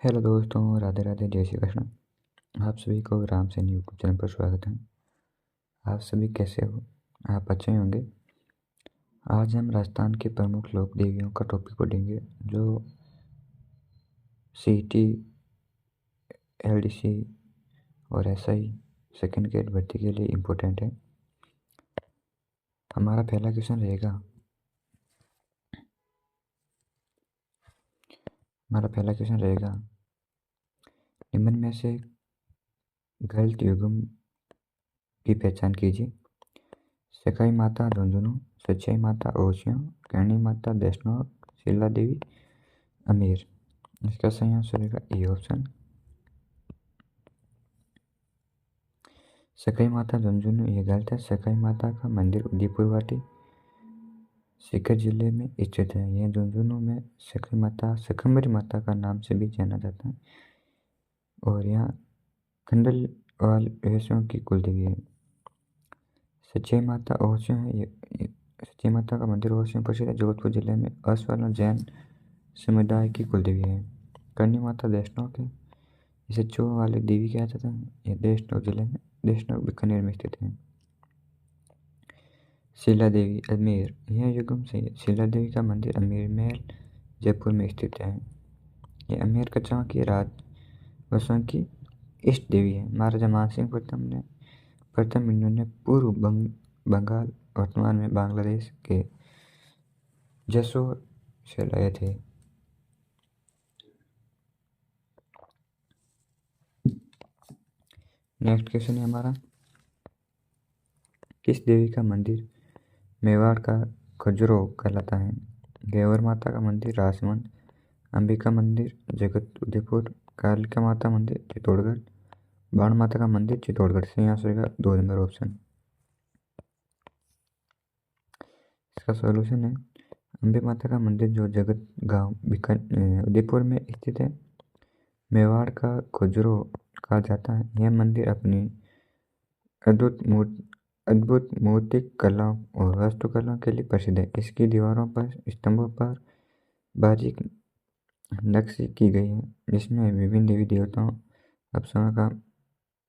Hello दोस्तों, राधे राधे, जय श्री कृष्ण। आप सभी को राम सेन यूट्यूब चैनल पर स्वागत है। आप सभी कैसे हो? आप अच्छे होंगे। आज हम राजस्थान के प्रमुख लोक देवियों का टॉपिक पढ़ेंगे जो सीईटी, एलडीसी और एसआई सेकंड ग्रेड भर्ती के लिए इम्पोर्टेंट है। हमारा पहला क्वेश्चन रहेगा निम्न में से गलत युग्म की पहचान कीजिए। सखाई माता झुंझुनू, सच्चाई माता ओसियों, करणी माता वैष्णो, शीला देवी अमेर। इसका सही आंसर रहेगा ए ऑप्शन। सखाई माता झुंझुनू ये गलत है। सखाई माता का मंदिर उदयपुर वाटी सीकर जिले में स्थित है। यह झुंझुनू में सखाई माता, शकंभरी माता का नाम से भी जाना जाता है और यहाँ खंडलवाल वैश्यों की कुल देवी है। सच्चाई माता ओसियों है। सच्चाई माता का मंदिर ओसियों प्रसिद्ध है। जोधपुर जिले में अस्वाल जैन समुदाय की कुल देवी है। करणी माता वैष्णव के इसे चो वाले देवी कहा जाता है। यह देशनोक जिले में देशनोक बीकानेर में स्थित है। शीला देवी अजमेर, यह युग्म सही है। शीला देवी का मंदिर अमेर महल जयपुर में स्थित है। यह अमेर कच्चा की राजवंशों की इष्ट देवी है। महाराजा मानसिंह प्रथम इन्होंने पूर्व बंगाल वर्तमान में बांग्लादेश के जसोर से लाए थे। नेक्स्ट क्वेश्चन है हमारा, किस देवी का मंदिर मेवाड़ का खजुराहो कहलाता है? घेवर माता का मंदिर राजमंद, अंबिका मंदिर जगत उदयपुर, कालिका माता मंदिर चित्तौड़गढ़, बाण माता का मंदिर चित्तौड़गढ़। सही आंसर होगा 2 नंबर ऑप्शन। इसका सॉल्यूशन है अंबे माता का मंदिर जो जगत गांव उदयपुर में स्थित है। मेवाड़ का खजुराहो कहा जाता है। यह मंदिर अपनी अद्भुत मूर्तिक कलाओं और वास्तुकला के लिए प्रसिद्ध है। इसकी दीवारों पर स्तंभों पर बारीक नक्शी की गई है जिसमें विभिन्न देवी देवताओं, अप्सराओं का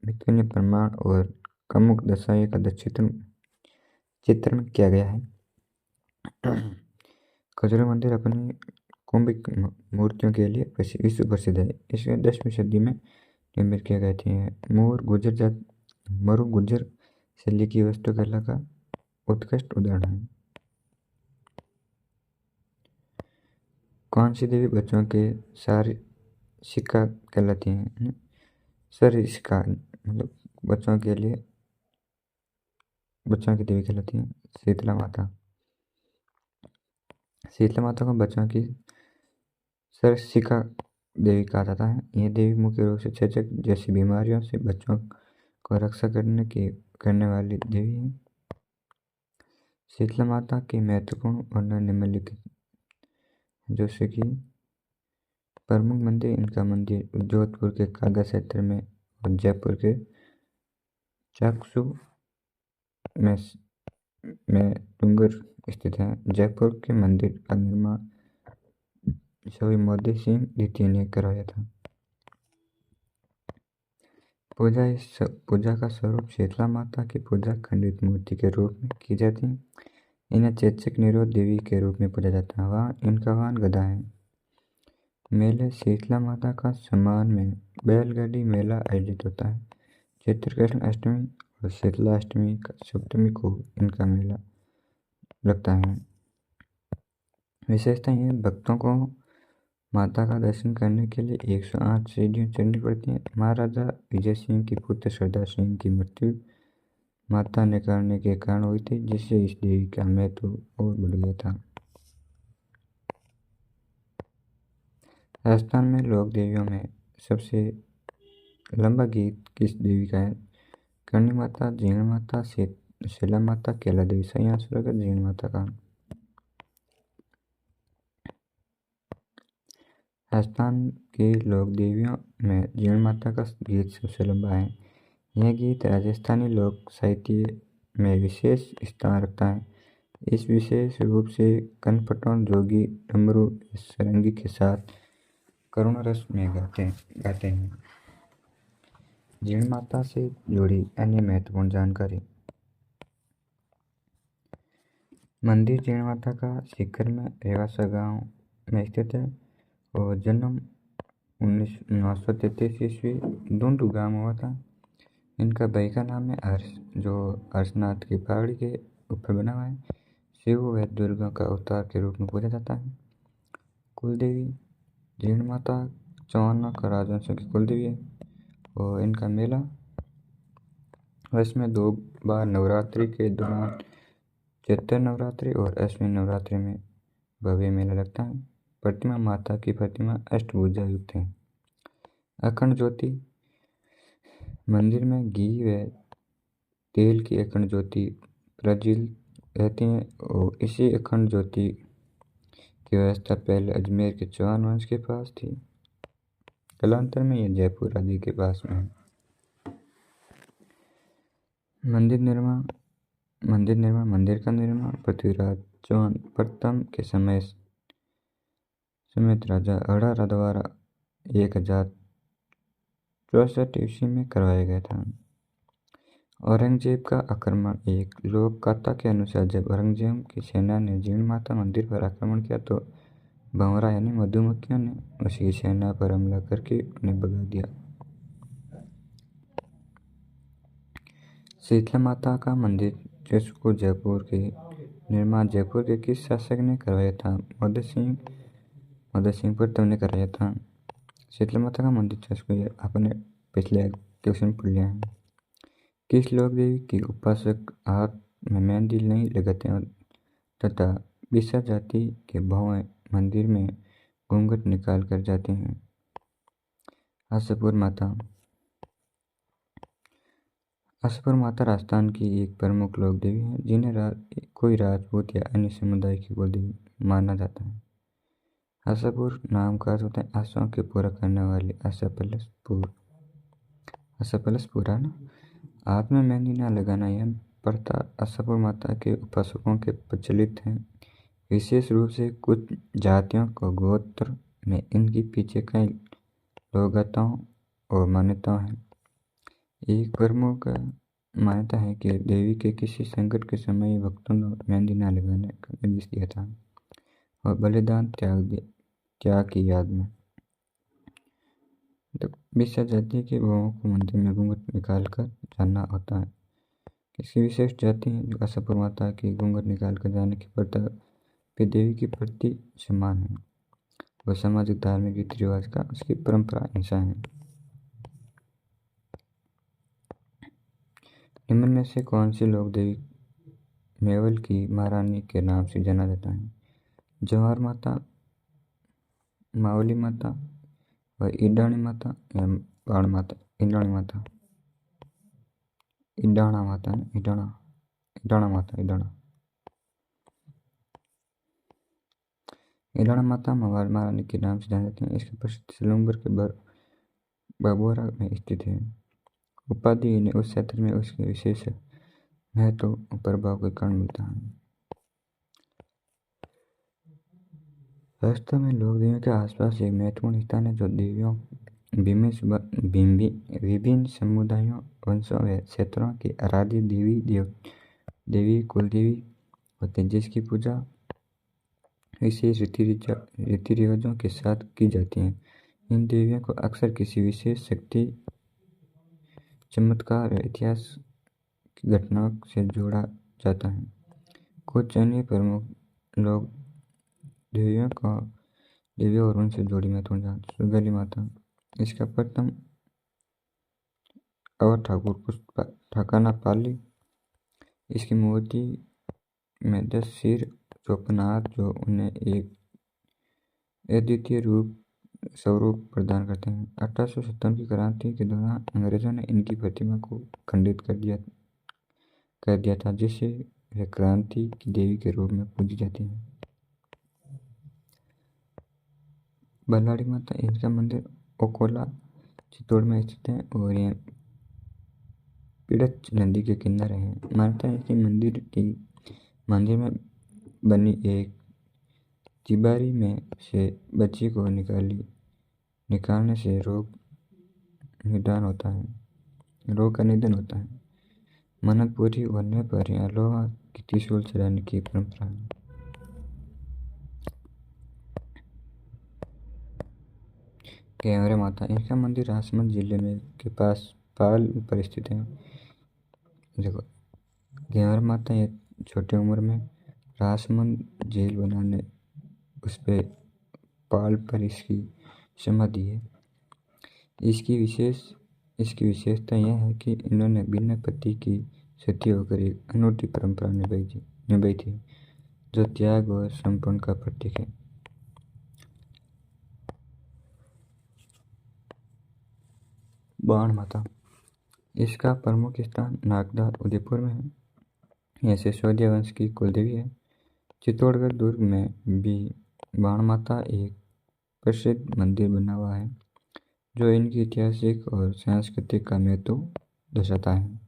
मिथुन्य प्रमाण और कमुक दशाएं का चित्रण किया गया है। खजुराहो मंदिर अपनी कुंभिक मूर्तियों के लिए विश्व प्रसिद्ध है। इसे 10वीं सदी में निर्मित किए गए थे। मरु गुर्जर शैली की वास्तुकला का उत्कृष्ट उदाहरण है। कौन सी देवी बच्चों के शिक्षा कहलाती है? शिक्षा मतलब बच्चों की देवी कहलाती है शीतला माता। शीतला माता को बच्चों की शिक्षा देवी कहा जाता है। यह देवी मुख्य रूप से चेचक जैसी बीमारियों से बच्चों को रक्षा करने वाली देवी है। शीतला माता के महत्वपूर्ण वर्णन निम्नलिखित, जैसे कि प्रमुख मंदिर, इनका मंदिर जोधपुर के कागा क्षेत्र में और जयपुर के चाकसू में डूंगर स्थित है। जयपुर के मंदिर का निर्माण शौरी मोदी सिंह द्वितीय ने करवाया था। पूजा का स्वरूप शीतला माता की पूजा खंडित मूर्ति के रूप में की जाती है। इन्हें चेचक निरोध देवी के रूप में पूजा जाता है। इनका वाहन गदा है। मेले शीतला माता का सम्मान में बैलगाड़ी मेला आयोजित होता है। चैत्र कृष्ण अष्टमी और शीतला अष्टमी सप्तमी को इनका मेला लगता है। विशेषता ये भक्तों को माता का दर्शन करने के लिए 108 सीढ़ियाँ चढ़नी पड़ती हैं। महाराजा विजय सिंह की पुत्र सरदार सिंह की मृत्यु माता ने करने के कारण हुई थी, जिससे इस देवी का महत्व और बढ़ गया था। राजस्थान में लोक देवियों में सबसे लंबा गीत किस देवी का है? करणी माता, जीण माता, शीला माता, केला देवी। सही आंसर होगा जीण माता का। राजस्थान की लोक देवियों में जीण माता का गीत सबसे लंबा है। यह गीत राजस्थानी लोक साहित्य में विशेष स्थान रखता है। इस विशेष रूप से कनपटों, जोगी, डमरू, सारंगी के साथ करुण रस में गाते हैं। जीर्ण माता से जुड़ी अन्य महत्वपूर्ण जानकारी। मंदिर जीर्ण माता का सीकर में रेवासा गांव में स्थित है और जन्म 1933 ईस्वी डूंडू गांव में हुआ था। इनका भाई का नाम है हर्ष, जो हर्षनाथ की पहाड़ी के ऊपर बना हुआ है। शिव व दुर्गा का अवतार के रूप में पूजा जाता है। कुलदेवी जीर्ण माता चौहानों का राजवंश की कुलदेवी है और इनका मेला वर्ष में 2 बार नवरात्रि के दौरान चैत्र नवरात्रि और अष्टमी नवरात्रि में भव्य मेला लगता है। प्रतिमा माता की प्रतिमा अष्टभुजा युक्त है। अखंड ज्योति मंदिर में घी व तेल की अखंड ज्योति प्रज्वलित रहती है और इसी अखंड ज्योति की व्यवस्था पहले अजमेर के चौहान वंश के पास थी। कालांतर में यह जयपुर आदि के पास में है। मंदिर का निर्माण पृथ्वीराज चौहान प्रथम के समय समेत राजा हड़ा द्वारा 1064 ईस्वी में करवाया गया था। औरंगजेब का आक्रमण। एक लोक कथा के अनुसार जब औरंगजेब की सेना ने जीर्ण माता मंदिर पर आक्रमण किया तो भंवरा यानी मधुमक्खियों ने उसकी सेना पर हमला करके उन्हें भगा दिया। शीतला माता का मंदिर जिसको जयपुर के निर्माण जयपुर के किस शासक ने करवाया था? मदन सिंह प्रथम ने कराया था। शीतला माता का मंदिर जिसको आपने पिछले क्वेश्चन पढ़ लिया है। किस लोक देवी के उपासक हाथ में मेहंदी नहीं लगाते हैं तथा बिसा जाति के भौएं मंदिर में घूंघट निकाल कर जाते हैं? आशापुर माता। आशापुर माता राजस्थान की एक प्रमुख लोक देवी है जिन्हें कोई राजपूत या अन्य समुदाय की कुलदेवी माना जाता है। आशापुर नाम का अर्थ होता है आशाओं के पूरा करने वाले। आशा प्लस पूरा ना। हाथ में मेहंदी न लगाना यह प्रथा आशापुर माता के उपासकों के प्रचलित है। विशेष रूप से कुछ जातियों को गोत्र में इनके पीछे कई लोकगाथाओं और मान्यताएं हैं। एक प्रमुख मान्यता है कि देवी के किसी संकट के समय भक्तों ने मेहंदी न लगाने का निर्देश दिया था और बलिदान त्याग की याद में। तो बिसा जाति के बहुओं को मंदिर में घूंघट निकाल कर जाना होता है। किसी विशेष जाति है जो आशापुर माता की घूंघट निकाल कर जाने की प्रथा भी देवी के प्रति सम्मान है। वह सामाजिक धार्मिक रीति रिवाज का उसकी परंपरा हिस्सा है। निम्न में से कौन सी लोक देवी मेवल की महारानी के नाम से जाना जाता है? जवाहर माता, मावली माता व ईडाणी माता या बाण माता? ईडाणी माता, ईडाणा माता, ईडाणा माता। ईडाणा माता मवार महारानी के नाम से जाने जाते हैं। इसका प्रसिद्ध सिलुम्बर के बबोरा में स्थित है। उपाधि इन्हें उस क्षेत्र में उसके विशेष महत्व प्रभाव के कारण मिलता है। वास्तव में लोक देवियों के आसपास एक महत्वपूर्ण स्थान है जो देवियों विभिन्न समुदायों वंशों व क्षेत्रों की आराध्य देवी कुलदेवी होते हैं जिसकी पूजा विशेष रीति रिवाजों के साथ की जाती है। इन देवियों को अक्सर किसी विशेष शक्ति, चमत्कार या इतिहास की घटनाओं से जोड़ा जाता है। कुछ अन्य प्रमुख लोग देवियों और उनसे जोड़ी महत्वपूर्ण जान। सुगली माता। इसका प्रथम अवर ठाकुर ठाकाना पाली। इसकी मूर्ति में 10 सिर 54 हाथ जो उन्हें एक अद्वितीय स्वरूप प्रदान करते हैं। 1857 की क्रांति के दौरान अंग्रेजों ने इनकी प्रतिमा को खंडित कर दिया था जिससे वे क्रांति की देवी के रूप में पूजी जाती है। बल्लाड़ी माता। इनका मंदिर ओकोला चित्तौड़ में स्थित है और यह पिड़च नदी के किनारे है। मान्यता है कि मंदिर में बनी एक चिबारी में से बच्ची को निकाली निकालने से रोग का निधन होता है। मन्नत पूरी होने पर यहाँ लोहा की त्रिशूल चढ़ाने की परंपरा है। घेवरे माता, इनका मंदिर राजसमंद जिले में के पास पाल पर स्थित है। देखो, घेवरे माता ये छोटी उम्र में राजसमंद झील बनाने उस पे पाल पर इसकी समाधि है। इसकी विशेषता यह है कि इन्होंने बिना पति की सती होकर एक अनूठी परंपरा निभाई थी, जो त्याग और समर्पण का प्रतीक है। बाण माता, इसका प्रमुख स्थान नागदा उदयपुर में है। यह सिसोदिया वंश की कुलदेवी है। चित्तौड़गढ़ दुर्ग में भी बाण माता एक प्रसिद्ध मंदिर बना हुआ है, जो इनकी ऐतिहासिक और सांस्कृतिक का महत्व दर्शाता है।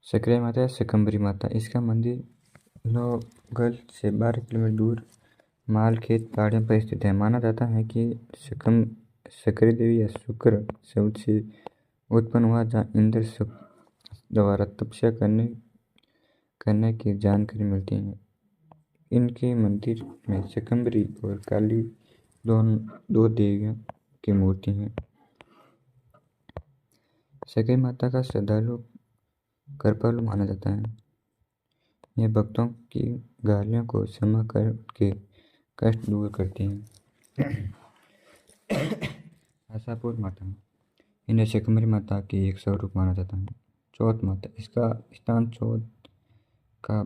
सकराई माता या शकंभरी माता, इसका मंदिर लोहगढ़ से 12 किलोमीटर दूर मालखेत पहाड़ियों पर स्थित है। माना जाता है कि सकरी देवी या शुक्र शब्द से उत्पन्न हुआ, जहाँ इंद्र द्वारा तपस्या करने की जानकारी मिलती है। इनके मंदिर में शकंभरी और काली दो देवियों की मूर्ति हैं। सकरी माता का श्रद्धालु कृपालु माना जाता है। यह भक्तों की गालियों को क्षमा कर उनके कष्ट दूर करती हैं। आशापुर माता, इन्हें शकंभरी माता की एक स्वरूप माना जाता है। चौथ माता, इसका स्थान चौथ का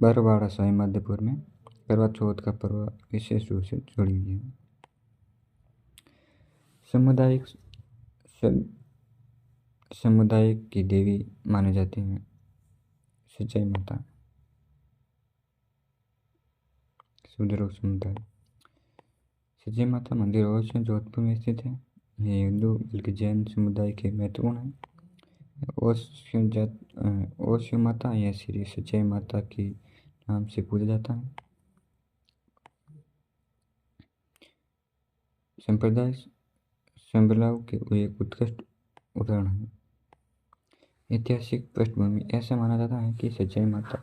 बरवाड़ा साई मध्यपुर में करवा चौथ का पर्व विशेष रूप से जुड़ी हुई है। समुदाय की देवी मानी जाती हैं सच्चाई माता, सुधरो समुदाय। सच्चाई माता मंदिर अवश्य जोधपुर में स्थित है। ये हिंदू बल्कि जैन समुदाय के महत्वपूर्ण है। ओशो माता या श्री सच्चाई माता के नाम से पूजा जाता है। संप्रदाय संबलाव के एक उत्कृष्ट उदाहरण है। ऐतिहासिक पृष्ठभूमि, ऐसा माना जाता है कि सच्चाई माता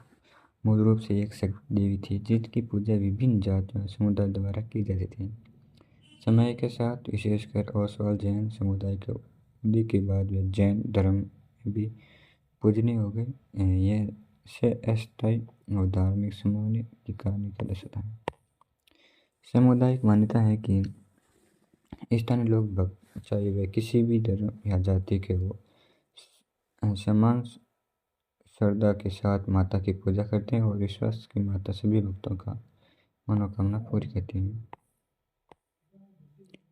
मूल रूप से एक शक्ति देवी थी, जिसकी पूजा विभिन्न जातियों और समुदाय द्वारा की जाती थी। समय के साथ विशेषकर ओसवाल जैन समुदाय के उदय के बाद वे जैन धर्म में भी पूजनीय हो गए। यह से अस्थायी और धार्मिक समूह की कहानी का दर्शाता है। सामुदायिक मान्यता है कि स्थानीय लोग भक्त, चाहे वे किसी भी धर्म या जाति के हो, समान श्रद्धा के साथ माता की पूजा करते हैं और विश्वास की माता सभी भक्तों का मनोकामना पूरी करती है।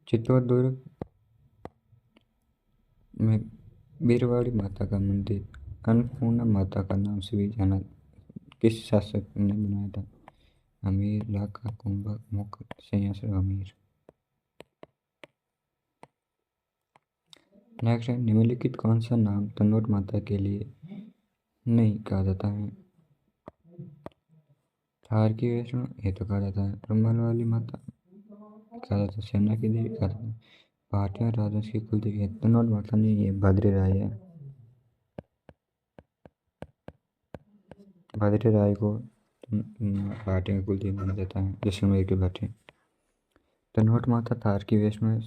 चित्तौड़ दुर्ग में बीरवाड़ी माता का मंदिर अन्नपूर्णा माता का नाम से भी जाना किस शासक ने बनाया था? अमीर लाका कुंभा मुकुट संयासर अमीर। नेक्स्ट है, निम्नलिखित कौन सा नाम तनोट माता के लिए नहीं कहा जाता है? थार की वैष्णो, ये तो कहा जाता है। रुमाल वाली माता कहा जाता है। सेना की देवी कहा जाता है। भाटिया राजवंश की कुलदेवी है। तनोट माता नहीं, ये भद्री राय है। भद्री राय को भाटिया की कुलदेवी माना जाता है, जैसलमेर की भाटिया। तनोट माता थार की वैष्णो,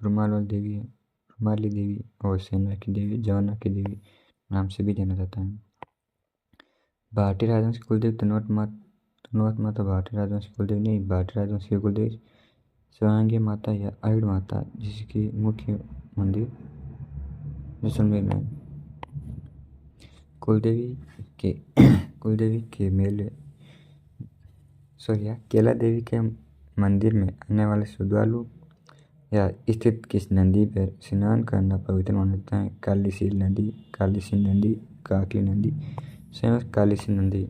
रुमाल वाली देवी है, रुमाली देवी और सेना की देवी, जवाना की देवी नाम से भी जाना जाता है। भाटी राजवंश की कुलदेवी तनोट माता भाटी राजवंश की कुलदेवी नहीं, भाटी राजवंश की कुलदेवी शिवांगी माता या आयुड़ माता, जिसकी मुख्य मंदिर जैसलमेर में। कुलदेवी के मेले केला देवी के मंदिर में आने वाले श्रद्धालु या स्थित किस नदी पर स्नान करना पवित्र माना जाता है? कालीसील नदी, कालीसिंध नदी, काकली नदी, संयुक्त कालीसिंध नदी।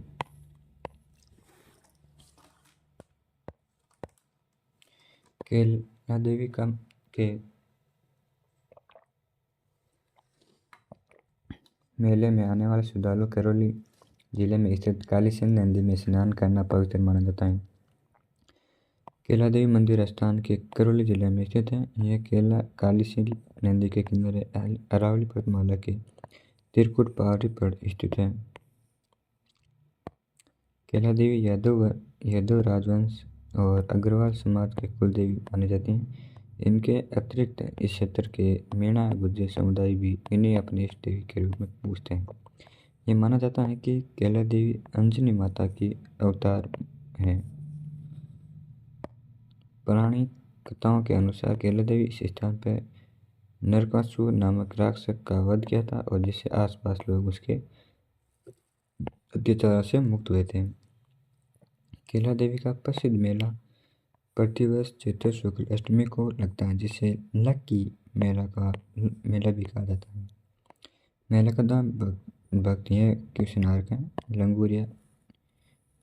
केला देवी के मेले में आने वाले श्रद्धालु करौली जिले में स्थित कालीसिंध नदी में स्नान करना पवित्र माना जाता है। केला देवी मंदिर राजस्थान के करौली जिले में स्थित है। यह केला कालीसिंध नदी के किनारे अरावली पर्वतमाला के त्रिकुट पहाड़ी पर स्थित है। केला देवी यादव राजवंश और अग्रवाल समाज के कुल देवी माने जाते हैं। इनके अतिरिक्त इस क्षेत्र के मीणा गुज्जर समुदाय भी इन्हें अपने इष्ट देवी के रूप में पूजते हैं। ये माना जाता है कि केला देवी अंजनी माता की अवतार है। पौराणिक कथाओं के अनुसार केला देवी इस स्थान पर नरकासुर नामक राक्षस का वध किया था और जिससे आसपास लोग उसके अत्याचार से मुक्त हुए थे। केला देवी का प्रसिद्ध मेला प्रतिवर्ष चैत्र शुक्ल अष्टमी को लगता है, जिसे लक्की मेला भी कहा जाता है। मेला का नाम भक्त यह कृष्ण नारक है। लंगूरिया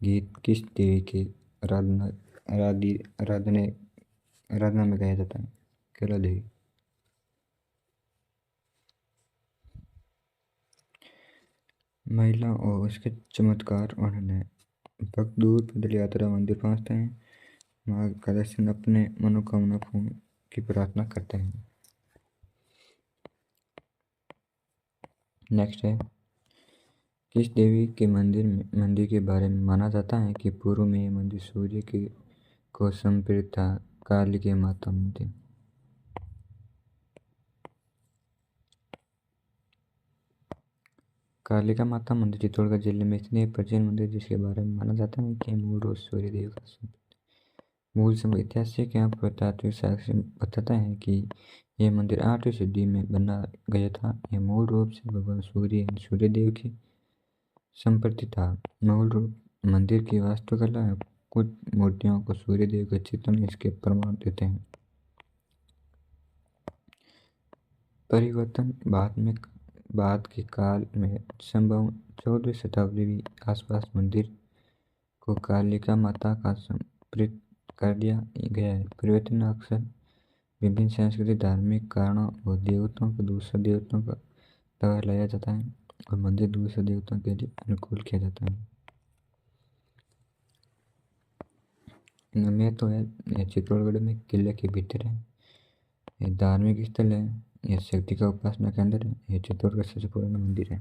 गीत किस देवी की आराधना में गाया जाता है? केला देवी। महिला और उसके चमत्कार वर्णन है। भक्त दूर पैदल यात्रा मंदिर पहुंचते हैं, माँ का दर्शन अपने मनोकामना पूर्ण की प्रार्थना करते हैं। नेक्स्ट है, किस देवी के मंदिर के बारे में माना जाता है कि पूर्व में यह मंदिर सूर्य के को समर्पित था? कालिका माता मंदिर। कालिका माता मंदिर चित्तौड़गढ़ जिले में स्थित एक प्राचीन मंदिर जिसके बारे में माना जाता है कि मूल रूप सूर्य देव का मूल समय ऐतिहासिक एवं पुरातात्विक साक्ष्य बताता है कि यह मंदिर 8वीं सदी में बना गया था। यह मूल रूप से भगवान सूर्य देव की संपत्ति था। मूल रूप मंदिर की वास्तुकला कुछ मूर्तियों को सूर्य देव के चित्रण इसके प्रमाण देते हैं। परिवर्तन बाद के काल में संभव 14वीं शताब्दी आसपास मंदिर को कालिका माता का समर्पित कर दिया गया है। परिवर्तन अक्सर विभिन्न सांस्कृतिक धार्मिक कारणों और देवताओं को दूसरे देवताओं का लगा लाया जाता है और मंदिर दूसरे देवताओं के लिए अनुकूल किया जाता है। में तो है, यह चित्तौड़गढ़ में किले के भीतर है। यह धार्मिक स्थल है। यह शक्ति का उपासना केंद्र है। यह चित्तौड़गढ़ सबसे पुराना मंदिर है।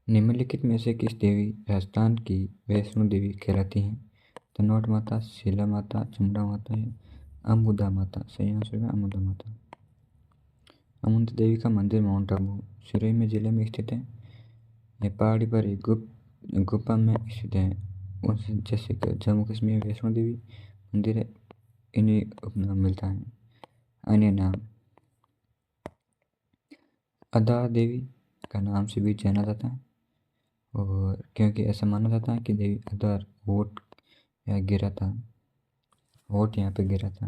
निम्नलिखित में से किस देवी राजस्थान की वैष्णो देवी कहलाती हैं? तनोट माता, शीला माता, चमुंडा माता या अमुदा माता? सही आंसर है अमुदा माता। अमुदा देवी का मंदिर माउंट आबू सिरोही में जिले में स्थित है। यह पहाड़ी पर एक गुफा में स्थित है। जैसे कि जम्मू कश्मीर वैष्णो देवी मंदिर है, इन्हें उपनाम मिलता है। अन्य नाम अदा देवी का नाम से भी जाना जाता है और क्योंकि ऐसा माना जाता है कि देवी अदार वोट यहाँ पे गिरा था।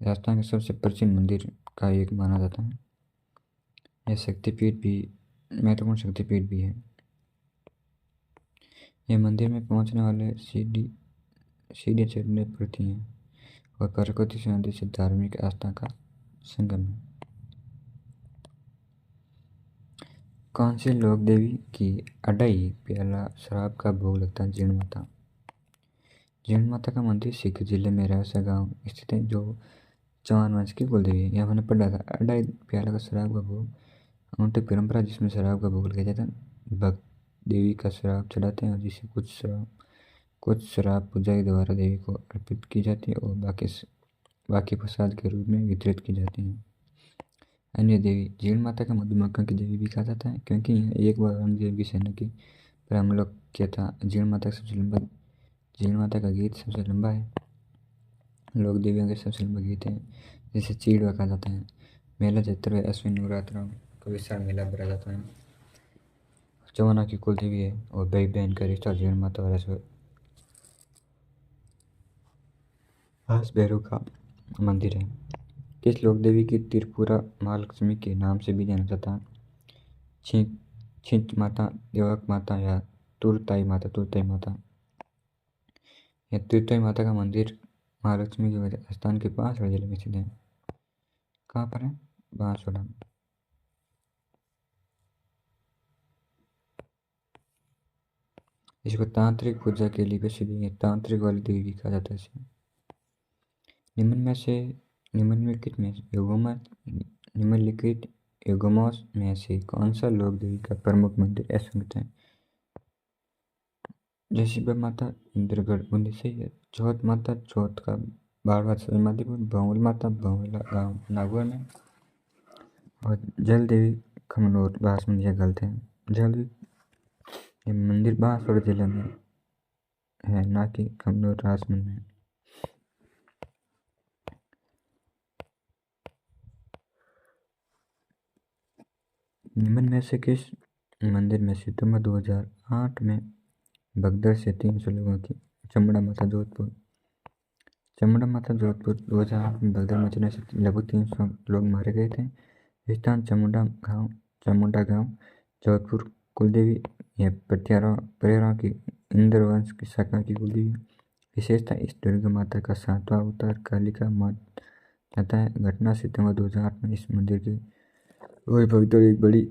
राजस्थान के सबसे प्राचीन मंदिर का एक माना जाता है। यह शक्तिपीठ भी महत्वपूर्ण शक्तिपीठ भी है। यह मंदिर में पहुंचने वाले सीढ़ी चढ़ने पड़ती हैं और प्रकृति से नदी से धार्मिक आस्था का संगम है। कौन सी लोक देवी की 2.5 प्याला शराब का भोग लगता है? जीर्ण माता। जीर्ण माता का मंदिर सीकर जिले में रहसा गांव स्थित है, जो चौहान वंश की कुल देवी है। यह मैंने पढ़ा था। 2.5 प्याला का शराब का भोग अनूठी परंपरा जिसमें शराब का भोग लगाया जाता है। भक्त देवी का शराब चढ़ाते हैं और जिसे कुछ शराब पुजारी द्वारा देवी को अर्पित की जाती है और बाकी प्रसाद के रूप में वितरित की जाती है। अन्य देवी जीर्ण माता का मधुमक्खों की देवी भी कहा जाता है क्योंकि एक बार औरंगजेब की सेना की पर हमला किया था। जीर्ण माता का गीत सबसे लंबा है। लोक देवियों के सबसे लंबा गीत है जिसे चीड़वा कहा जाता है। मेला चैत्र अश्विन नवरात्रों का विशाल मेला भरा जाता है। चौहाना की कुल देवी है और भाई बहन का रिश्ता जीर्ण माता और हास भैरव का मंदिर है। किस लोक देवी की त्रिपुरा महालक्ष्मी के नाम से भी जाना जाता है? छिंच माता, देवक माता या तुरताई माता। यह तुरताई माता का मंदिर महालक्ष्मी के राजस्थान के बांसवाड़ा जिले में स्थित है। कहाँ पर है? बांसवाड़ा। इसको तांत्रिक पूजा के लिए प्रसिद्ध है, तांत्रिक वाली देवी भी कहा जाता है इसे। निम्नलिखित में निम्नलिखित युगमों में से कौन सा लोक देवी का प्रमुख मंदिर असंगत है? जयशिबा माता इंद्रगढ़ बूंदी से है, चौथ माता चौथ का बाड़वा समाधिपुर, भंवर माता भंवला गांव नागौर में, और जल देवी खमनोर बांसमंडी या गलत है। जल ये मंदिर बांसवाड़ा जिले में है, ना कि खमनोर राजमंद में। निम्न में से किस मंदिर में सितंबर 2008 में भगदड़ से 300 लोगों की चमड़ा माता जोधपुर 2008 में भगदड़ मचने से लगभग 300 लोग मारे गए थे। स्थान चामुंडा गांव जोधपुर। कुलदेवी यह परिवारों की इंद्र वंश की शाखा की कुलदेवी। विशेषता इस दुर्गा माता का 7वां अवतार कालिका माता जाता है। घटना सितंबर 2008 में इस मंदिर की वही भगदड़ एक बड़ी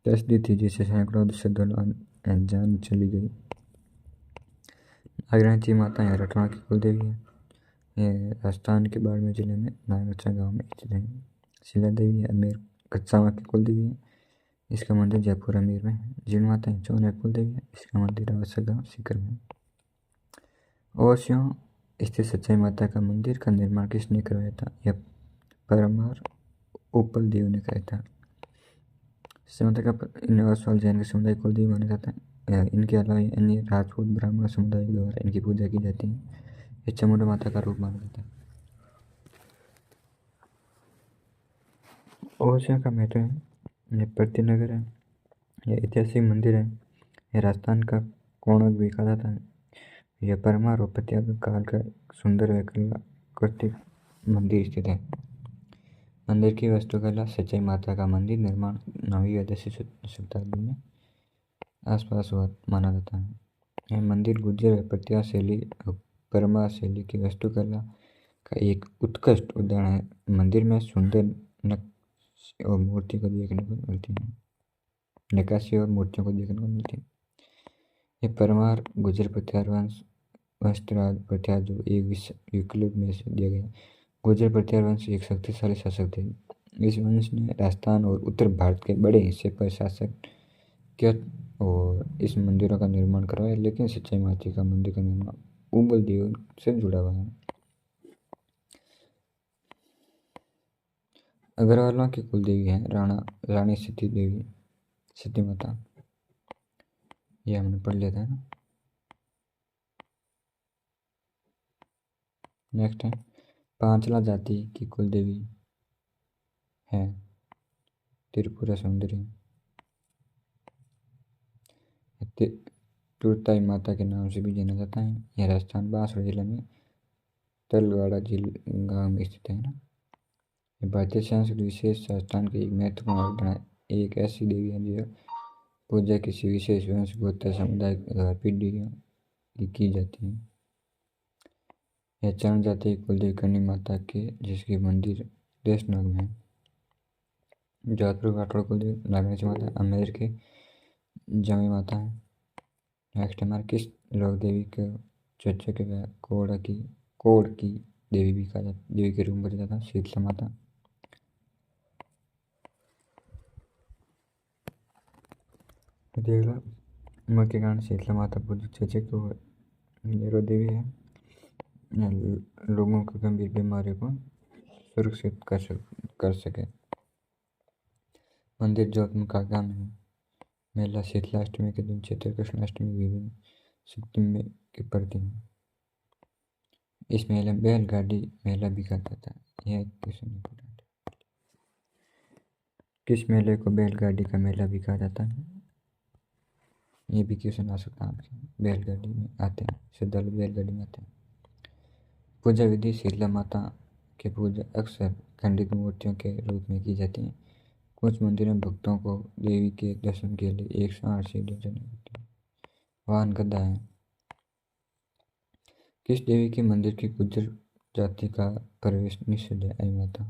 त्रस्ती थी जिससे सैकड़ों श्रद्धालुओं जान चली गई। नागराची माता यहाँ रटवा की कुलदेवी है। ये राजस्थान के बाड़मेर जिले में नागरचा गांव में स्थित है। शिला देवी अमेर कच्चावा की कुलदेवी है। इसका मंदिर जयपुर अमेर में है। जिन माता चौन कुलदेवी है। इसका मंदिर अवसर गांव सीकर में है। ओसियों स्थित सच्चाई माता का मंदिर का निर्माण किसने करवाया था? यह परमार उपल देव ने कराया था। समुदाय का ओसवाल जैन के समुदाय कुलदेवी माना जाता है। इनके अलावा अन्य राजपूत ब्राह्मण समुदाय द्वारा इनकी पूजा की जाती है। ये चामुंडा माता का रूप माना जाता है। ओसिया का महत्व है, यह प्रतिनगर है, यह ऐतिहासिक मंदिर है, यह राजस्थान का कोणक भी कहा जाता है। यह परमार और प्रत्याग काल का सुंदर व कलाकृतिक मंदिर स्थित है। मंदिर की वास्तुकला सच्चाई माता का मंदिर निर्माण 9वीं या 10वीं शताब्दी में आसपास हुआ माना जाता है। यह मंदिर गुर्जर व प्रत्याग शैली और परमार शैली की वास्तुकला का एक उत्कृष्ट उदाहरण है। मंदिर में सुंदर नक्काशी और मूर्तियों को देखने को मिलती है। यह परमार गुर्जर प्रत्यार वंशराज प्रत्यार जो एक युगल में से दिया गया। गुर्जर प्रत्यार वंश एक शक्तिशाली शासक थे। इस वंश ने राजस्थान और उत्तर भारत के बड़े हिस्से पर शासन किया और इस मंदिरों का निर्माण करवाया। लेकिन सच्चाई माता का मंदिर का निर्माण उबल देव से जुड़ा हुआ है। अग्रवालों की कुलदेवी है रानी सती माता। ये हमने पढ़ लिया था ना। नेक्स्ट है पांचला जाति की कुलदेवी है त्रिपुरा सुंदरी। तुरताई माता के नाम से भी जाना जाता है। यह राजस्थान बांसवाड़ा जिले में तलवाड़ा गांव में स्थित है ना। ये भारतीय संस्कृति विशेष राजस्थान की एक महत्वपूर्ण अवधारणा है। एक ऐसी देवी है जो पूजा किसी विशेष वंश गोत्र समुदाय के द्वारा पीढ़ियों की जाती है। यह चरण जाति कुलदेवी करनी माता के जिसके मंदिर देशनाग में है। जोधपुर काठौड़ कुलदेवी नागराची माता अमेर के जमी माता है। नेक्स्ट हमारे किस लोक देवी के चर्चक व कोड़ की देवी भी कहा जाता देवी के रूप में जाता है शीतला माता। देवला उम्र के कारण शीतला माता पूजित चर्चक तो नीरो देवी है। लोगों की गंभीर बीमारियों को सुरक्षित कर सके। मंदिर जोधपुर कागा में है। मेला शीतलाष्टमी के दिन चैत्र कृष्णाष्टमी विभिन्न शक्ति में की पड़ती है। इस मेले में बैलगाड़ी मेला भी कहा जाता है। यह क्वेश्चन इंपॉर्टेंट है। किस मेले को बैलगाड़ी का मेला भी कहा जाता है? ये भी क्वेश्चन आ सकता है। बैलगाड़ी में आते हैं, श्रद्धालु बैलगाड़ी में आते हैं। पूजा विधि शीतला माता की पूजा अक्सर खंडित मूर्तियों के रूप में की जाती है। कुछ मंदिरों में भक्तों को देवी के दर्शन के लिए 108 सीढ़ियां चढ़नी पड़ती है। वाहन गदा है। किस देवी के मंदिर की गुर्जर जाति का प्रवेश निषिद्ध है? आई माता।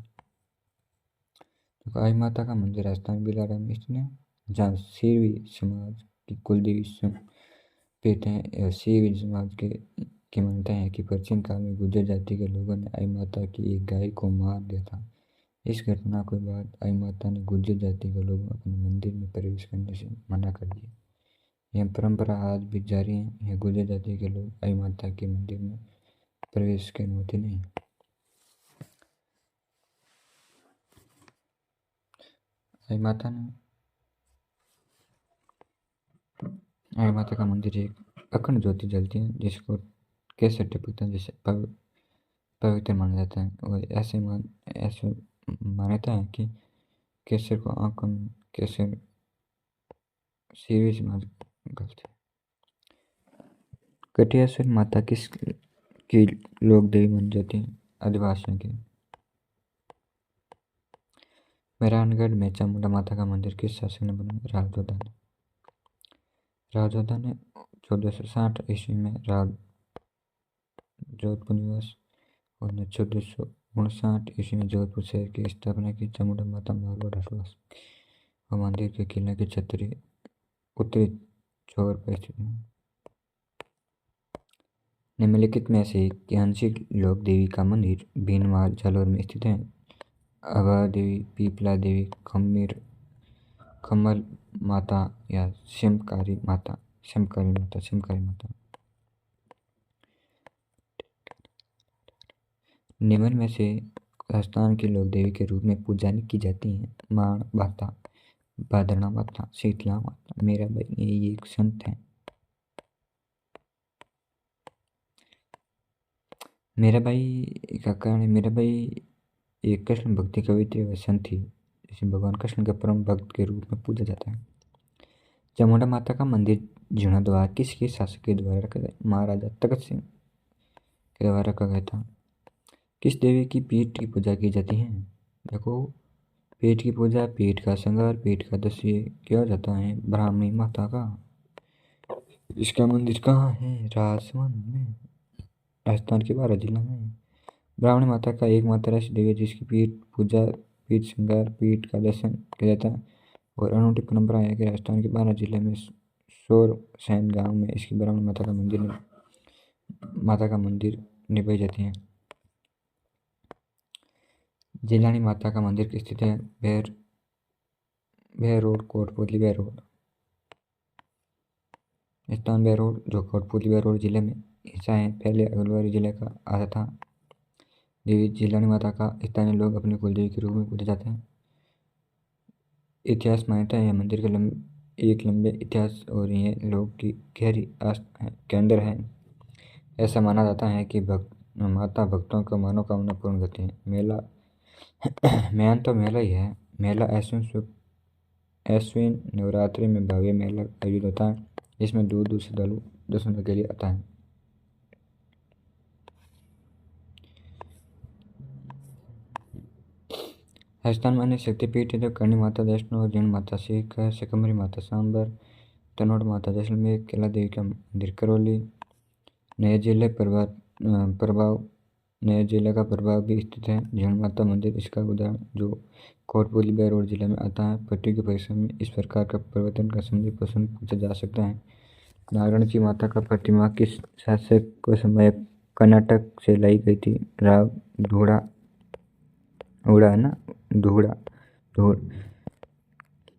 तो आई माता का मंदिर राजस्थान बिलाड़ा में स्थित है जहाँ सिरवी समाज की कुलदेवी समर्पित है। सीख समाज की मान्यता है कि प्राचीन काल में गुर्जर जाति के लोगों ने आई माता की एक गाय को मार दिया था। इस घटना के बाद आई माता ने गुर्जर जाति के लोगों अपने मंदिर में प्रवेश करने से मना कर दिया। यह परंपरा आज भी जारी है। यह गुर्जर जाति के लोग आई माता के मंदिर में प्रवेश की अनुमति नहीं। आई माता का मंदिर एक अखंड ज्योति जलती है जिसको कैसे टपकता है जैसे पवित्र माना जाता है। और ऐसे मान्यता है कि केसर को आंखों में केसर सीवी समाज गलती। कटियासर माता की लोक देवी मानी जाती है आदिवासियों की। मेहरानगढ़ में चामुंडा माता का मंदिर किस शासक ने बनाया? राजोधा ने। राजोधा ने 1460 ईस्वी में जोधपुर निवास और 1459 ईस्वी में जोधपुर शहर की स्थापना की। चामुंडा माता मारवाड़ राजवास और मंदिर के किले की छतरी उत्तरी छोर पर स्थित है। निम्नलिखित में से कौन-सी लोक देवी का मंदिर भीनमाल जालौर में स्थित है? अभा देवी, पीपला देवी, कमल माता या शिमकारी माता। निम्न में से राजस्थान की लोक देवी के रूप में पूजा की जाती है? माण माता, बादरणा माता, शीतला माता, मीराबाई। ये एक संत है। मीराबाई का कारण है मीराबाई एक कृष्ण भक्ति कवित्री व संत थी जिसे भगवान कृष्ण के परम भक्त के रूप में पूजा जाता है। चामुंडा माता का मंदिर जीर्णोद्धार किसके शासक के द्वारा रखा गया? महाराजा तखत सिंह के द्वारा रखा गया था। किस देवी की पीठ की पूजा की जाती है? देखो, पीठ की पूजा, पीठ का श्रृंगार, पीठ का दृश्य किया जाता है ब्राह्मी माता का। इसका मंदिर कहाँ है? राजसमंद में, राजस्थान के 12 जिला में। ब्राह्मणी माता का एकमात्र ऐसी देवी जिसकी पीठ पूजा, पीठ श्रृंगार, पीठ का दर्शन किया जाता है। और अनूठी परंपरा है कि राजस्थान के 12 जिले में सौरसैन गांव में इसकी ब्राह्मणी माता का मंदिर निभाई जाती है। जिलानी माता का मंदिर स्थित है बहरोड, कोटपुतली बहरोड। स्थान बहरोड जो कोटपुतली बहरोड जिले में हिस्सा है, पहले अलवारी जिले का आता था। देवी जिलानी माता का स्थानीय लोग अपने कुलदेवी के रूप में पूजे जाते हैं। इतिहास मान्यता है मंदिर का एक लंबे इतिहास और यह लोग की गहरी आस्था के अंदर है। ऐसा माना जाता है कि माता भक्तों को मनोकामना पूर्ण करती है। मेला मेन तो मेला ही है। मेला अश्विन नवरात्रि में भव्य मेला आयोजित होता है जिसमें दूर दूर श्रद्धालु दर्शन के लिए आता है। राजस्थान में अन्य शक्तिपीठ है जो करणी माता वैष्णो, जीण माता सीकर, शकंभरी माता सांबर, तनोट माता जैसलमेर, कैला देवी का मंदिर करौली। नए जिले का प्रभाव भी स्थित है। जीण माता मंदिर इसका उदाहरण जो कोटपुतली बहरोड जिले में आता है। पृथ्वी के परिसर में इस प्रकार का परिवर्तन का संदेह पसंद पूछा जा सकता है। नारायणची माता का प्रतिमा किस शासक को समय कर्नाटक से लाई गई थी? राव धूड़ा है ना, धूड़ा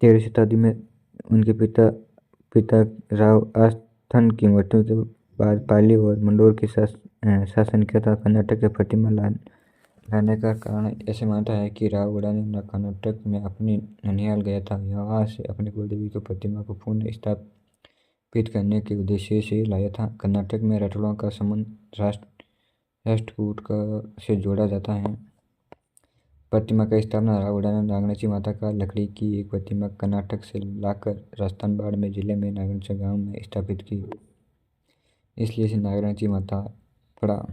13वीं शताब्दी में उनके पिता राव आस्थन की मृत्यु के बाद पाली और मंडोर के शासन किया था। कर्नाटक के प्रतिमा लाने का कारण ऐसे मानता है कि राव उड़ा ने कर्नाटक में अपनी ननिहाल गया था। वहां से अपनी कुलदेवी की प्रतिमा को पुनः स्थापित करने के उद्देश्य से लाया था। कर्नाटक में राठौड़ों का संबंध राष्ट्रकूट से जोड़ा जाता है। प्रतिमा का स्थापना राव उड़ा ने नागनाची माता का लकड़ी की एक प्रतिमा कर्नाटक से लाकर राजस्थान बाड़मेर जिले में नागनाची गांव में स्थापित की, इसलिए इसे नागनाची माता पड़ा।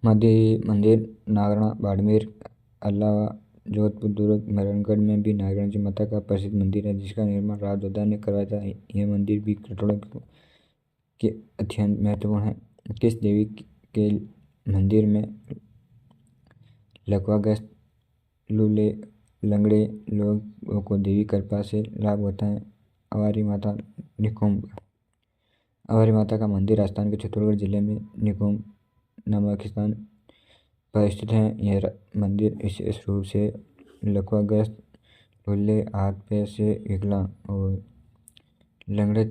मंदिर नागरा, बाड़मेर, अलावा जोधपुर, दुर्ग, मेहरानगढ़ में भी नागनाची माता का प्रसिद्ध मंदिर है जिसका निर्माण राजोधा ने करवाया था। यह मंदिर भी राठौड़ों के अत्यंत महत्वपूर्ण है। किस देवी के मंदिर में लकवागस्थ, लूले लंगड़े लोगों को देवी कृपा से लाभ होता है। अवारी माता निकुंभ। अवारी माता का मंदिर राजस्थान के चित्तौड़गढ़ जिले में निकुंभ नामक स्थान पर स्थित है। यह मंदिर विशेष रूप से लकवाग्रस्त, लूले, हाथ पैर से विकला और लंगड़े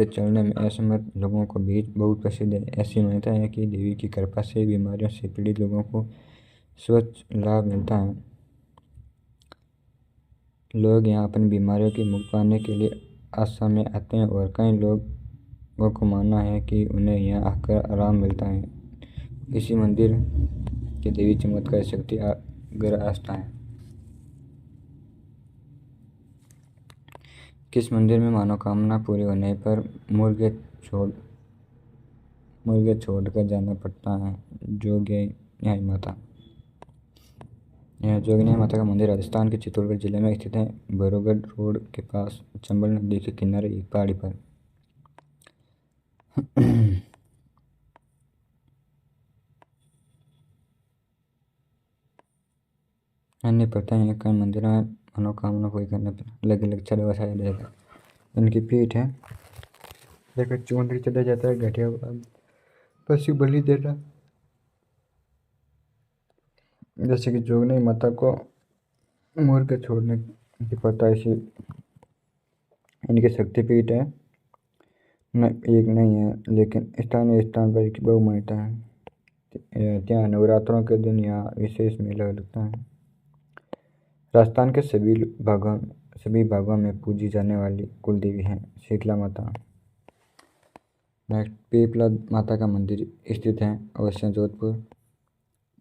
चलने में असमर्थ लोगों के बीच बहुत प्रसिद्ध है। ऐसी मान्यता है कि देवी की कृपा से बीमारियों से पीड़ित लोगों को स्वच्छ लाभ मिलता है। लोग यहाँ अपनी बीमारियों की मुक्ति पाने के लिए आस्था में आते हैं और कई लोगों को मानना है कि उन्हें यहाँ आकर आराम मिलता है। इसी मंदिर की देवी चमत्कार शक्ति गहरा आस्था है। किस मंदिर में मनोकामना पूरी होने पर मुर्गे छोड़कर जाना पड़ता है? जोगिनी माता। यह जोगिनी माता का मंदिर राजस्थान के चित्तौड़गढ़ जिले में स्थित है। भैरवगढ़ रोड के पास चंबल नदी के किनारे एक पहाड़ी पर। अन्य प्रथाएं हैं। कई मंदिरों में मनोकामना पूरी करने पर अलग अलग चढ़ावा चढ़ाया जाता है। इनकी पीठ है, जगह चुंदरी चढ़ाया जाता है, घटिया पशु बलि देना। जैसे कि जोगिनी माता को मुर्ग छोड़ने की प्रथा ऐसी इनकी शक्तिपीठ है न, एक नहीं है, लेकिन स्थानीय स्थान पर इसकी बहु मान्यता है। ત્યાં नवरात्रों के दिन यहाँ विशेष मेला लगता है। राजस्थान के सभी भागों में पूजी जाने वाली कुलदेवी हैं शीतला माता। नेक्स्ट, पीपला माता का मंदिर स्थित है अवश्य जोधपुर।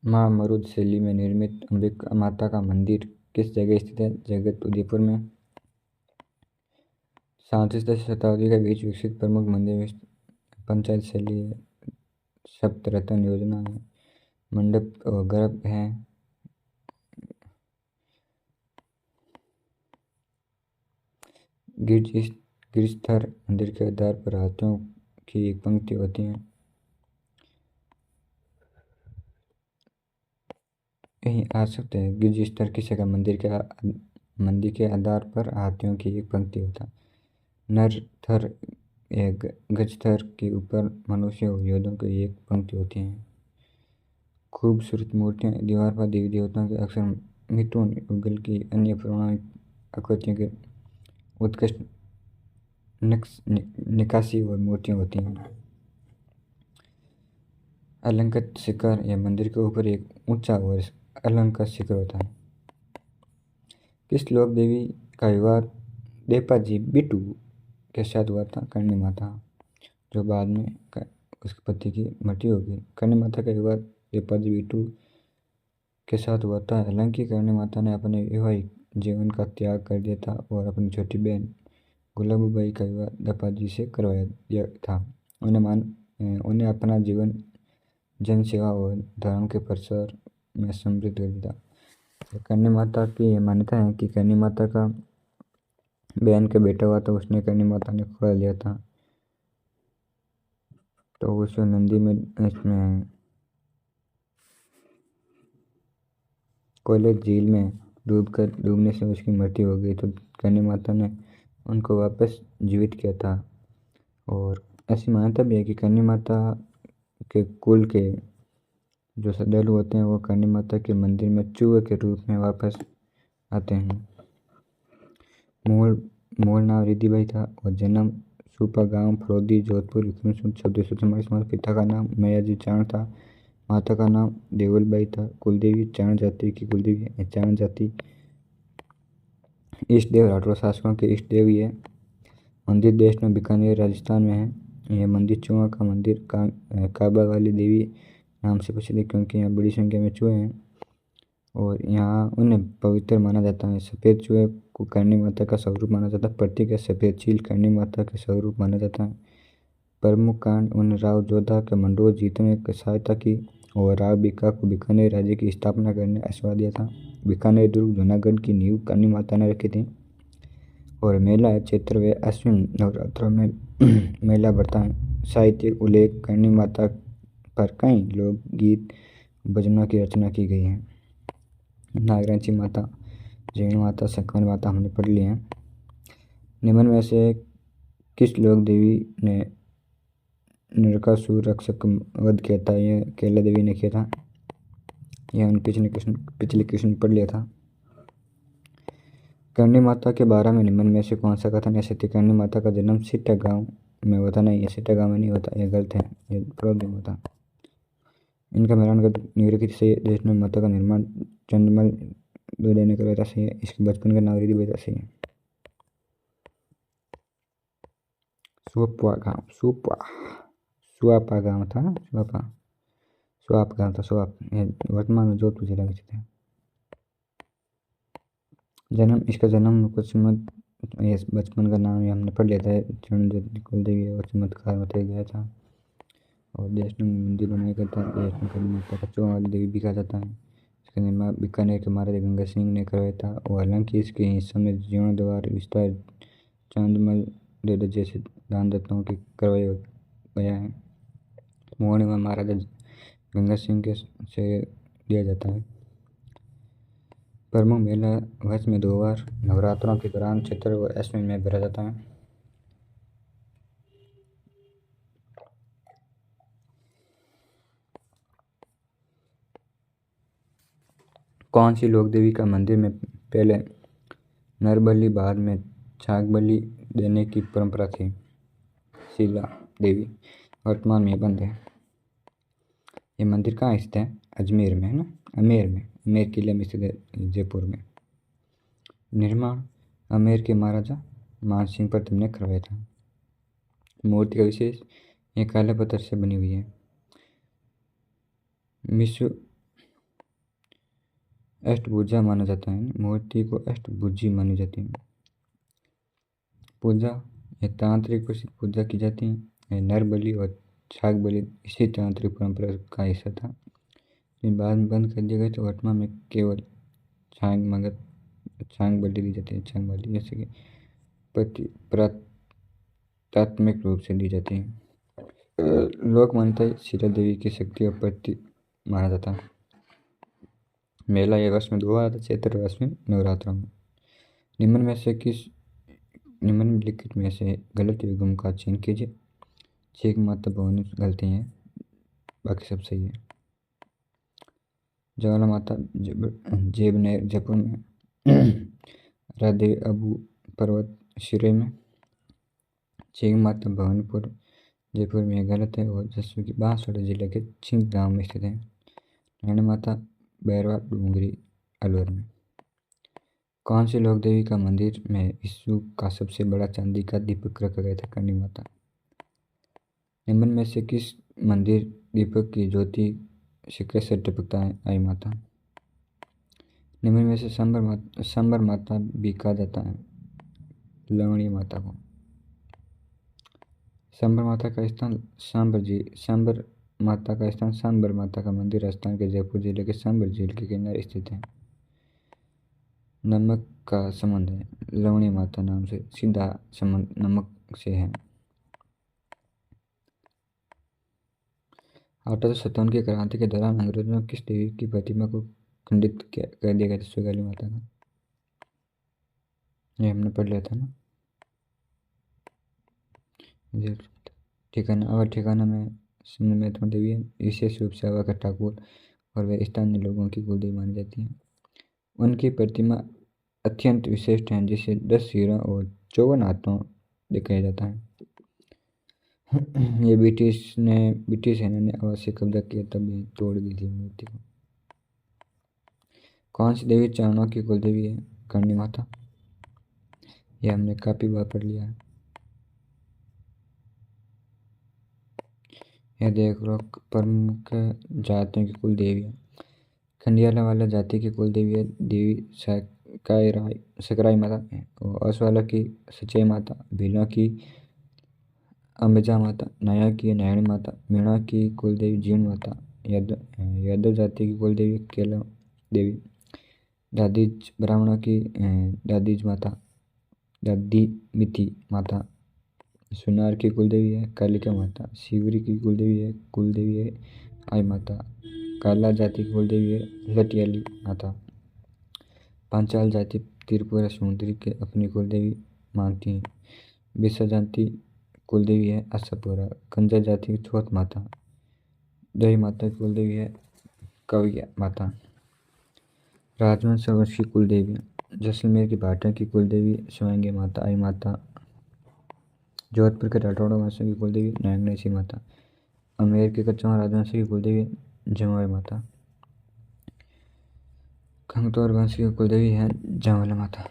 महामरुद शैली में निर्मित अंबिका माता का मंदिर किस जगह स्थित है? जगत उदयपुर में। 37 शताब्दी के बीच विकसित प्रमुख मंदिर में पंचायत शैली है, सप्तरत्न योजना है, मंडप और गर्भ है। गिरिस्थर मंदिर के आधार पर हाथियों की एक पंक्ति होती है। यही आ सकते हैं। गिरिस्थर किसी का मंदिर के आधार पर हाथियों की एक पंक्ति होता है। नर थर एक गजथर के ऊपर मनुष्य और योद्धों की एक पंक्ति होती है। खूबसूरत मूर्तियां दीवार पर देवी देवताओं के अक्सर मिथुन युगल की अन्य पौराणिक आकृतियों के उत्कृष्ट निकासी और मूर्तियां होती हैं। अलंकृत शिखर या मंदिर के ऊपर एक ऊंचा और अलंकृत शिखर होता है। किस लोक देवी का विवाह देपाजी बिटू के साथ हुआ था? करणी माता, जो बाद में उसके पति की मृत्यु हो गई। करणी माता का विवाह देपाजी बिटू के साथ हुआ था। हालांकि करणी माता ने अपने वैवाहिक जीवन का त्याग कर दिया था और अपनी छोटी बहन गुलाबूबाई का विवाह देपाजी से करवाया दिया था। उन्हें अपना जीवन जन सेवा और धर्म के प्रसार में समृद्ध कर दिया। करणी माता की मान्यता है कि करणी माता का बहन का बेटा हुआ था, उसने करणी माता ने खोल लिया था, तो उसे नंदी में इसमें कोयले झील में डूबने से उसकी मृत्यु हो गई, तो करणी माता ने उनको वापस जीवित किया था। और ऐसी मान्यता भी है कि करणी माता के कुल के जो श्रद्धालु होते हैं वो करणी माता के मंदिर में चूहे के रूप में वापस आते हैं। मूल नाम रिद्धिबाई था और जन्म सुपा गांव फरोदी जोधपुर 1444। पिता का नाम मैयाजी चाण था, माता का नाम देवलबाई था। कुलदेवी चाण जाति की कुलदेवी है। चाण जाति इष्ट देव राठौर शासकों के इष्ट देव है। मंदिर देश में बीकानेर राजस्थान में है। यह मंदिर चूहों का मंदिर काबा वाली देवी नाम से प्रसिद्ध है, क्योंकि यहाँ बड़ी संख्या में चूहे हैं और यहाँ उन्हें पवित्र माना जाता है। सफ़ेद चूहे को करणी माता का स्वरूप माना जाता है। प्रतीक सफ़ेद चील करणी माता का स्वरूप माना जाता है। प्रमुख कारण उन्हें राव जोधा के मंडोर जीतने की सहायता की और राव बीका को बीकानेर राज्य की स्थापना करने आशीर्वाद दिया था। बीकानेर दुर्ग जूनागढ़ की नींव करणी माता ने रखी थी। और मेला चैत्र व अश्विन नवरात्रों में मेला बढ़ता है। साहित्यिक उल्लेख करणी माता पर कई लोकगीत भजनों की रचना की गई है। नागराची माता, जीर्ण माता, सकंवर माता हमने पढ़ ली हैं। निम्न में से किस लोक देवी ने नरकासुर राक्षस का वध किया था? यह केला देवी ने किया था। यह हमने पिछले क्वेश्चन में पढ़ लिया था। करणी माता के बारे में निम्न में से कौन सा कथन है सत्य? करणी माता का जन्म सिट्टा गांव में हुआ था। नहीं, ये सिट्टा गांव में नहीं होता, यह गलत है, ये प्रोद में होता। इनका मेहरान का निम्नलिखित सही है। देश में माता का निर्माण चंद्रमल दुर्योधन ने करवाया था। सही है। इसके बचपन का नाम रिद्धि बेटा। सही है। सुअपा गांव, सुआपा गांव था ना, सुआप गांव था, सुआप। वर्तमान में जोधपुर जिला में स्थित है। जन्म, इसका जन्म कुछ मत, बचपन का नाम ये हमने पढ़ लिया था। कुल देवी और चमत्कार बताया गया था। और देश में मंदिर बनाया गया था। देश में करणी माता का चौहान वाली देवी भी कहा जाता है। इसका निर्माण बीकानेर के महाराजा गंगा सिंह ने करवाया था। और हालांकि इसके हिस्से में जीर्णोद्धार, विस्तार चांदमल डेडा जैसे दान दत्ताओं की करवाया गया है। मोहन व महाराजा गंगा सिंह के से दिया जाता है। प्रमुख मेला वर्ष में 2 बार नवरात्रों के दौरान चैत्र व अष्टमी में भरा जाता है। कौन सी लोक देवी का मंदिर में पहले नर बलि बाद में छाग बलि देने की परंपरा थी? शीला देवी। वर्तमान में बंद है। ये मंदिर कहाँ स्थित है? अजमेर में है ना, अमेर में, अमेर किले में स्थित है, जयपुर में। निर्माण अमेर के महाराजा मान सिंह प्रथम ने करवाया था। मूर्ति का विशेष, यह काले पत्थर से बनी हुई है। विश्व अष्टभुजा माना जाता है। मूर्ति को अष्टभुजी मानी जाती है। पूजा, यह तांत्रिक प्रसिद्ध पूजा की जाती है। नर बलि और छाग बलि इसी तांत्रिक परंपरा का हिस्सा था। बाद में बंद कर दिया गया। तो वर्तमान में केवल छांग बलि दी जाती है। छांग बलि जैसे कि प्राथमिक रूप से दी जाती है। लोक मान्यता, शीला देवी की शक्ति और प्रति माना जाता है। मेला यह वर्ष में 2 बार आता है, चैत्र वर्ष में नवरात्रों में। निम्नलिखित में से गलत युग्म का चयन कीजिए। छेक माता भवानी गलती है, बाकी सब सही है। ज्वाला माता जेबनेर जयपुर में, राधे अबू पर्वत शिरे में, छेक माता भवानीपुर जयपुर में गलत है। और जसवी की बांसवाड़ा जिले के छिंग गांव में स्थित है। नैना माता बैरवा डूंगरी अलवर में। कौन सी लोक देवी का मंदिर में विश्व का सबसे बड़ा चांदी का दीपक रखा गया था? करणी माता। निम्न में से किस मंदिर दीपक की ज्योति से कैसे टपकता है? आई माता। निम्न में से सांबर माता भी कहा जाता है लवणी माता को। सांबर माता का स्थान सांबर माता का मंदिर राजस्थान के जयपुर जिले के सांबर झील के किनारे स्थित है। नमक का संबंध है, लवणी माता नाम से सीधा संबंध नमक से है। 1857 की क्रांति के दौरान अंग्रेजों ने किस देवी की प्रतिमा को खंडित कर दिया गया था? सुगाली माता का। ये हमने पढ़ लिया था ना। ठिकाना, अवर ठिकाना में महत्मा देवी है। विशेष रूप से अवकर ठाकुर और वे स्थानीय लोगों की कुलदेवी मानी जाती है। उनकी प्रतिमा अत्यंत विशिष्ट है, जिसे 10 सिरों और 54 हाथों दिखाया जाता है। ये ब्रिटिश सेना ने आवाज से कब्जा किया, तब ये तोड़ दी थी मूर्ति को। कौन सी देवी चारणों की कुलदेवी है? करणी माता। यह हमने काफी बार पढ़ लिया है। यह देख लो, प्रमुख जातियों की कुल देवी है। खंडियाला वाला जाति की कुल देवी है देवी सकराई माता है। और असवाला की सचई माता, भीलों की अंबिजा माता, नाया की नारायणी माता, मीणा की कुल देवी जीर्ण माता, यादव जाति की कुल देवी केला देवी, दादीज ब्राह्मणों की दादीज माता, दादी मिति माता, सुनार की कुलदेवी है कालिका माता, शिवरी की कुलदेवी है आई माता, काला जाति की कुलदेवी है लटियाली माता। पांचाल जाति त्रिपुरा सुंदरी के अपनी कुलदेवी मानती है। बिस्सा जाति कुलदेवी है आशापुरा। कंजर जाति की चौथ माता। दही माता की कुलदेवी है कविया माता। राजवंश वंश की कुलदेवी जैसलमेर की भाटा की कुलदेवी शिवांगी माता आई माता। जोधपुर के राठौड़ा वंश की कुलदेवी नागनेशी माता। अमेर के कच्चा राजवंश की कुलदेवी जमाई माता। खंगतौर वंश की कुलदेवी है जमवला माता।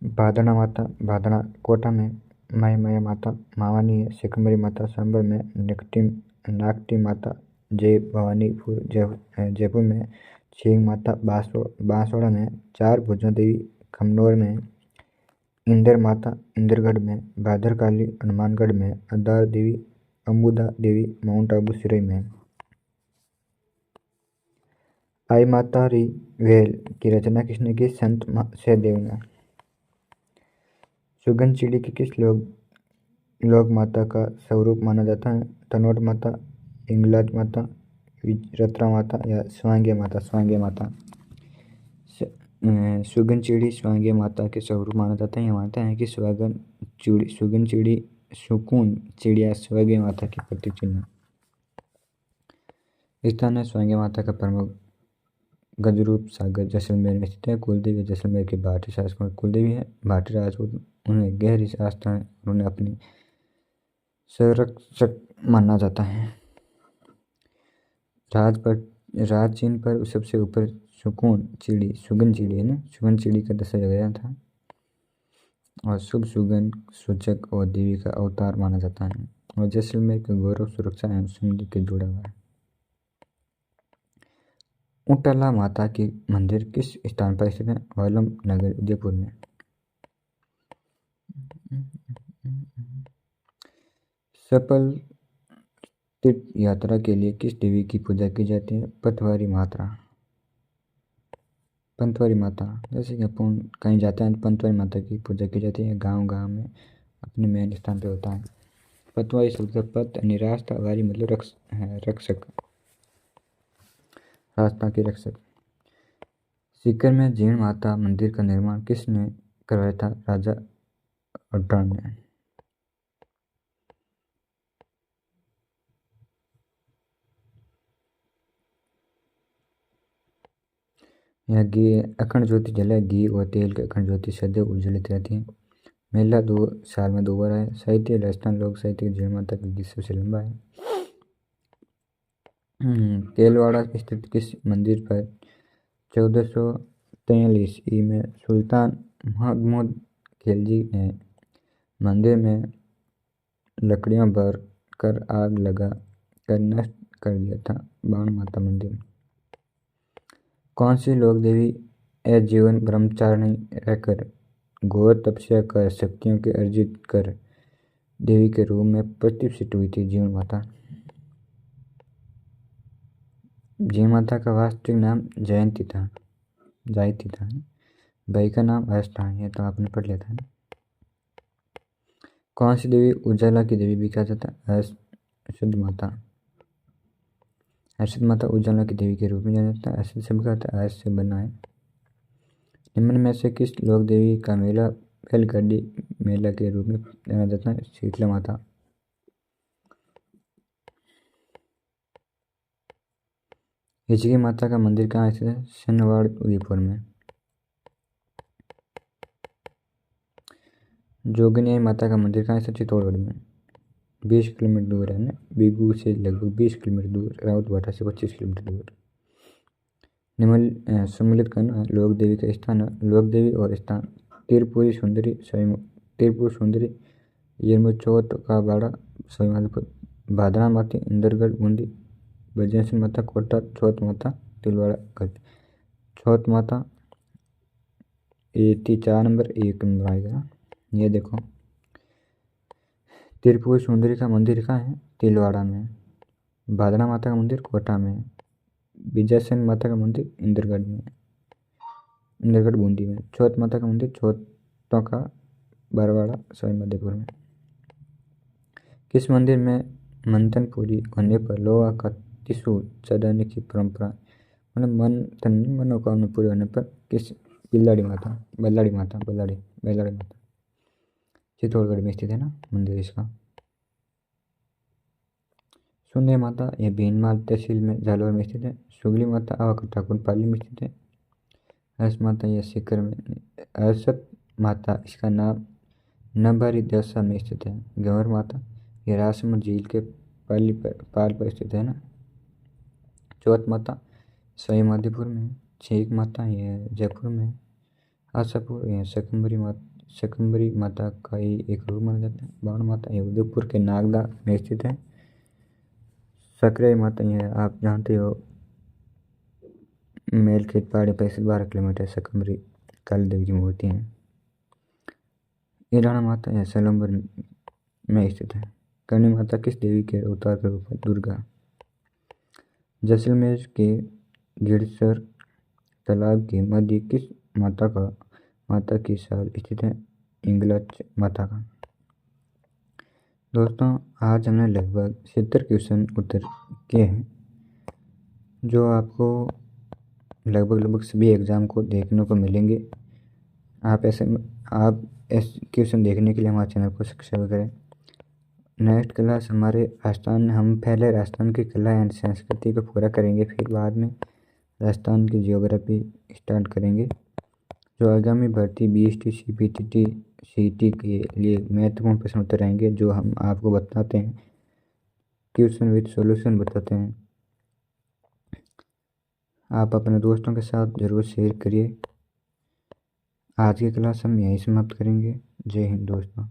बादना माता बादना कोटा में माई माया माता मावानी है। सिकंदरी माता सांबर में नागटी माता। जय भवानीपुर जयपुर में छींग माता। बांसवाड़ा में चार भुजा देवी। खमनौर में इंदर माता इंदरगढ़ में। भादरकाली हनुमानगढ़ में। अदार देवी अम्बुदा देवी माउंट आबू सिरई में। आई माता री वेल की रचना किसने की? संत सहदेव ने। सुगन चिड़ी की किस लोक माता का स्वरूप माना जाता है? तनोट माता, इंगलाज माता, विजरत्रा माता या स्वांग्य माता? स्वांग्य माता। सुगन चिड़ी स्वांग्य माता के स्वरूप माना जाता है। यह मानते हैं कि सुगन चिड़ी सुकून चिड़िया स्वांग्य माता की प्रतीक चिन्ह स्थान है। स्वांग्य माता का प्रमुख गजरूप सागर जैसलमेर में स्थित है। कुलदेवी जैसलमेर के भाटी शासकों की कुलदेवी है। भाटी राजपूत उन्हें गहरी आस्था है। उन्हें अपनी संरक्षक माना जाता है। राज चिन्ह पर सबसे ऊपर सुगन चिड़ी है ना। सुगन चिड़ी का दर्शाया गया था और शुभ सुगन सूचक और देवी का अवतार माना जाता है और जैसलमेर के गौरव सुरक्षा एवं समृद्धि के जुड़ा हुआ है। ऊंटला माता की मंदिर किस स्थान पर स्थित है? वालम नगर उदयपुर में। सफल तीर्थ यात्रा के लिए किस देवी की पूजा की जाती है? पतवारी माता। जैसे कि अपन कहीं जाते हैं तो पतवारी माता की पूजा की जाती है। गांव में अपने मेन स्थान पे होता है। पतवारी शब्द का पत रास्ता, वारी मतलब रक्षक, रास्ता के रक्षक। सीकर में जीर्ण माता मंदिर का निर्माण किसने करवाया था? राजा अड्डाण ने। यहाँ घी अखंड ज्योति जलाए। घी और तेल की अखंड ज्योति सदैव उज्ज्वलित रहती है। मेला 2 साल में 2 बार है। साहित्य राजस्थान लोक साहित्य जीर्ण माता का गीत सबसे लंबा है। तेलवाड़ा स्थित किस मंदिर पर 1443 ईस्वी में सुल्तान महमूद खिलजी ने मंदिर में लकड़ियां भर कर आग लगा कर नष्ट कर दिया था? बाण माता मंदिर। कौन सी लोक देवी आजीवन ब्रह्मचारिणी रहकर घोर तपस्या कर शक्तियों के अर्जित कर देवी के रूप में प्रतिष्ठित हुई थी? जीर्ण माता। जीर्ण माता का वास्तविक नाम जयंती था। भाई का नाम हर्ष था। यह तो आपने पढ़ लिया था ना। कौन सी देवी उजाला की देवी भी कहा जाता है? हर्षद माता उजाला की देवी के रूप में जाना जाता है। हर्षद शब्द का अर्थ हर्ष से बना है। निम्न में से किस लोक देवी का मेला बैलगाड़ी मेला के रूप में जाना जाता है? शीतला माता। हिचकी माता का मंदिर कहाँ स्थित है? सनवाड़ उदयपुर में। जोगिनी माता का मंदिर कहाँ स्थित? चित्तौड़गढ़ में। 20 किलोमीटर दूर है ना। बीगू से लगभग 20 किलोमीटर दूर। राउत भाटा से 25 किलोमीटर दूर। सम्मिलित करना लोक देवी का स्थान। लोक देवी और स्थान त्रिपुर सुंदरी यरमुचौथ का बाड़ा स्वामीमाधोपुर। भादरा माता इंदरगढ़ बूंदी। बजेश्वर माता कोटा। चौथ माता तिलवाड़ा गढ़। चौथ माता ये 4 नंबर 1 नंबर आएगा। ये देखो त्रिपुर सुंदरी का मंदिर कहाँ है? तिलवाड़ा में। भादरा माता का मंदिर कोटा में। विजयसेन माता का मंदिर इंदरगढ़ बूंदी में। चौथ माता का मंदिर चौथों का बरवाड़ा स्वामीमाधोपुर में। किस मंदिर में मंथन पूरी होने पर लोहा का त्रिशूल चढ़ाने की परंपरा मतलब मन तो नहीं, मनोकामना पूरी होने पर किस बल्लाड़ी माता चित्तौड़गढ़ में स्थित है ना मंदिर इसका। सुंदरी माता यह भीनमाल तहसील में जालौर में स्थित है। सुगली माता आवाकट ठाकुर पाली में स्थित है। हर्ष माता यह सीकर में। हर्षद माता इसका नाम नभारी दशा में स्थित है। गंवर माता यह राजसमंद झील के पाल पर स्थित है ना। चौथ माता सवाई माधोपुर में। छेक माता यह जयपुर में। आशापुर यह शकंबरी माता का ही एक रूप माना जाता है। बाण माता यह उदयपुर के नागदा में स्थित है। सकराई माता यह आप जानते हो मेलखेत पहाड़ी पर स्थित 12 किलोमीटर शकंबरी काली देवी की मूर्ति है। ईराना माता यह सलम्बर में स्थित है। करणी माता किस देवी के अवतार का रूप है? दुर्गा। जैसलमेर के गिरसर तालाब के मध्य किस माता की साल स्थित है? इंगलच माता का। दोस्तों आज हमने लगभग 70 क्वेश्चन उत्तर किए हैं, जो आपको लगभग सभी एग्ज़ाम को देखने को मिलेंगे। आप ऐसे क्वेश्चन देखने के लिए हमारे चैनल को सब्सक्राइब करें। नेक्स्ट क्लास हमारे हम पहले राजस्थान की कला एंड संस्कृति को पूरा करेंगे, फिर बाद में राजस्थान की जियोग्राफी स्टार्ट करेंगे। जो आगामी भर्ती BST CPT CET के लिए महत्वपूर्ण प्रश्न उत्तर रहेंगे, जो हम आपको बताते हैं, क्वेश्चन विद सॉल्यूशन बताते हैं। आप अपने दोस्तों के साथ ज़रूर शेयर करिए। आज की क्लास हम यहीं समाप्त करेंगे। जय हिंद दोस्तों।